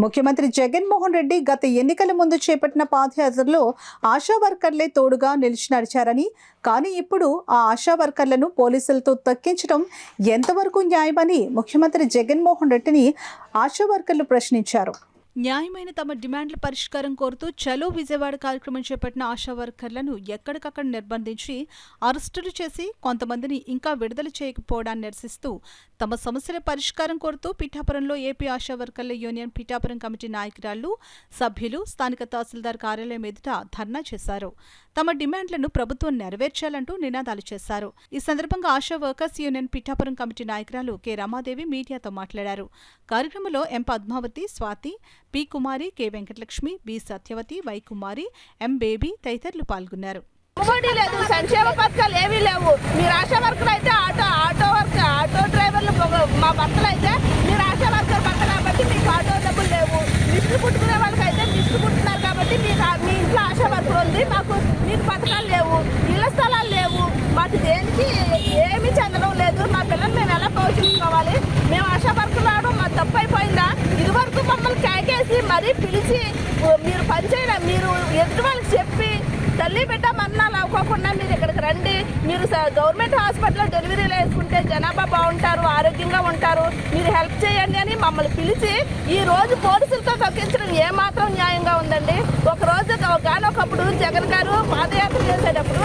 ముఖ్యమంత్రి జగన్మోహన్ రెడ్డి గత ఎన్నికల ముందు చేపట్టిన పాదయాత్రలో ఆశా వర్కర్లే తోడుగా నిలిచి నడిచారని, కానీ ఇప్పుడు ఆ ఆశా వర్కర్లను పోలీసులతో తొక్కించడం ఎంతవరకు న్యాయమని ముఖ్యమంత్రి జగన్మోహన్ రెడ్డిని ఆశా వర్కర్లు ప్రశ్నించారు. న్యాయమైన తమ డిమాండ్ల పరిష్కారం కోరుతూ చలో విజయవాడ కార్యక్రమం చేపట్టిన ఆశా వర్కర్లను ఎక్కడికక్కడ నిర్బంధించి అరెస్టులు చేసి కొంతమందిని ఇంకా విడుదల చేయకపోవడాన్ని నిరసిస్తూ తమ సమస్యల పరిష్కారం కోరుతూ పిఠాపురంలో ఏపీ ఆశా వర్కర్ల యూనియన్ పిఠాపురం కమిటీ నాయకురాళ్లు, సభ్యులు స్థానిక తహసీల్దార్ కార్యాలయం ఎదుట ధర్నా చేశారు. తమ డిమాండ్లను ప్రభుత్వం నెరవేర్చాలంటూ నినాదాలు చేశారు. ఈ సందర్భంగా Asha workers union Pithapuram committee నాయకురాలు కె రమాదేవి మీడియాతో మాట్లాడారు. కార్యక్రమంలో M Padmavathi, Swathi, P Kumari, K Venkatalakshmi, B Satyavathi, Y Kumari, M Baby తదితరులు పాల్గొన్నారు. లేదు, సంక్షేమ పథకాలు ఏవీ లేవు. మీరు ఆశా వర్కర్ అయితే ఆటో డ్రైవర్లు మా భర్తలు అయితే మీరు ఆశా వర్కర్ భర్త కాబట్టి మీకు ఆటో డబ్బులు లేవు. మిస్టు కుట్టుకునే వాళ్ళకైతే మిస్టు కుట్టుకున్నారు కాబట్టి మీకు మీ ఇంట్లో ఆశా వర్కర్ ఉంది, మీకు పథకాలు లేవు, ఇళ్ల స్థలాలు లేవు, మాకు దేనికి ఏమీ చెందడం లేదు. మా పిల్లలు మేము ఎలా పోషించుకోవాలి? మేము ఆశా వర్కర్ రావడం మా తప్పు అయిపోయిందా? ఇదివరకు మమ్మల్ని కేకేసి మరీ పిలిచి మీరు పనిచేయడం, మీరు ఎదుటి వాళ్ళకి చెప్పి తల్లి బిడ్డ మరణాలు అవ్వకుండా మీరు ఇక్కడికి రండి, మీరు గవర్నమెంట్ హాస్పిటల్లో డెలివరీలు వేసుకుంటే జనాభా బాగుంటారు, ఆరోగ్యంగా ఉంటారు, మీరు హెల్ప్ చేయండి అని మమ్మల్ని పిలిచి ఈ రోజు పోలీసులతో తొక్కించడం ఏమాత్రం న్యాయంగా ఉందండి? ఒకరోజు ఒకప్పుడు జగన్ గారు పాదయాత్ర చేసేటప్పుడు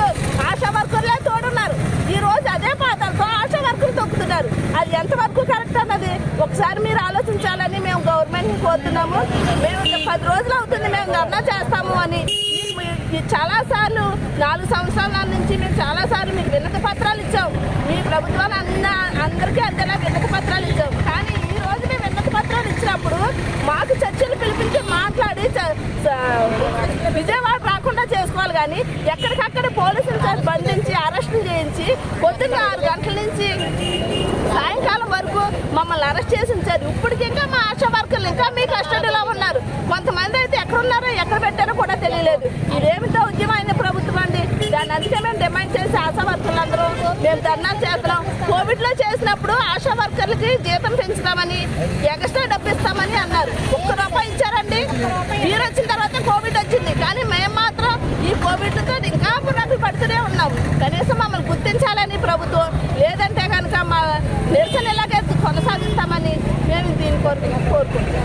ఆశా వర్కర్లే తోడున్నారు. ఈ రోజు అదే పాదాలతో ఆశా వర్కర్లు తొక్కుతున్నారు. అది ఎంతవరకు కరెక్ట్ అన్నది ఒకసారి మీరు ఆలోచించాలని మేము గవర్నమెంట్ని కోరుతున్నాము. మేము 10 రోజులు అవుతుంది మేము ధర్నా చేస్తాము అని. చాలాసార్లు 4 సంవత్సరాల నుంచి మేము చాలాసార్లు మీకు వినతి పత్రాలు ఇచ్చాం. మీ ప్రభుత్వాలు అందరికీ అంతేలా వినతి పత్రాలు ఇచ్చాం. కానీ ఈ రోజు మేము వినతి పత్రాలు ఇచ్చినప్పుడు మాకు చర్చలు పిలిపించి మాట్లాడి విజయవాడ రాకుండా చేసుకోవాలి. కానీ ఎక్కడికక్కడ పోలీసులు బంధించి అరెస్టులు చేయించి పొద్దున్న 6 గంటల నుంచి సాయంకాలం వరకు మమ్మల్ని అరెస్ట్ చేసి ఉంచారు. ఇప్పటికి ఇంకా మా ఆశా వర్కర్లు ఇంకా మీ కస్టడీలో ఉన్నారు. కొంతమంది అయితే ఎక్కడున్నారో ఎక్కడ పెట్టారో కూడా తెలియలేదు. ఇదేమిటో ఉద్యమైన ప్రభుత్వం అండి. దాన్ని అందుకే మేము డిమాండ్ చేసి ఆశా వర్కర్లందరూ మేము ధర్నాలు చేస్తున్నాం. కోవిడ్లో చేసినప్పుడు ఆశా వర్కర్లకి జీతం పెంచుతామని, ఎక్స్ట్రా డబ్బు ఇస్తామని అన్నారు. ₹1 ఇచ్చారండి. మీరు వచ్చిన తర్వాత కోవిడ్ వచ్చింది. కానీ మేము మాత్రం ఈ కోవిడ్తో ఇంకా పునరుద్ధి పడుతూనే ఉన్నాము. కనీసం మమ్మల్ని గుర్తించాలని ప్రభుత్వం, లేదంటే కనుక మా నిరసన ఇలాగే కొనసాగిస్తామని మేము దీన్ని కోరుకుంటున్నాం.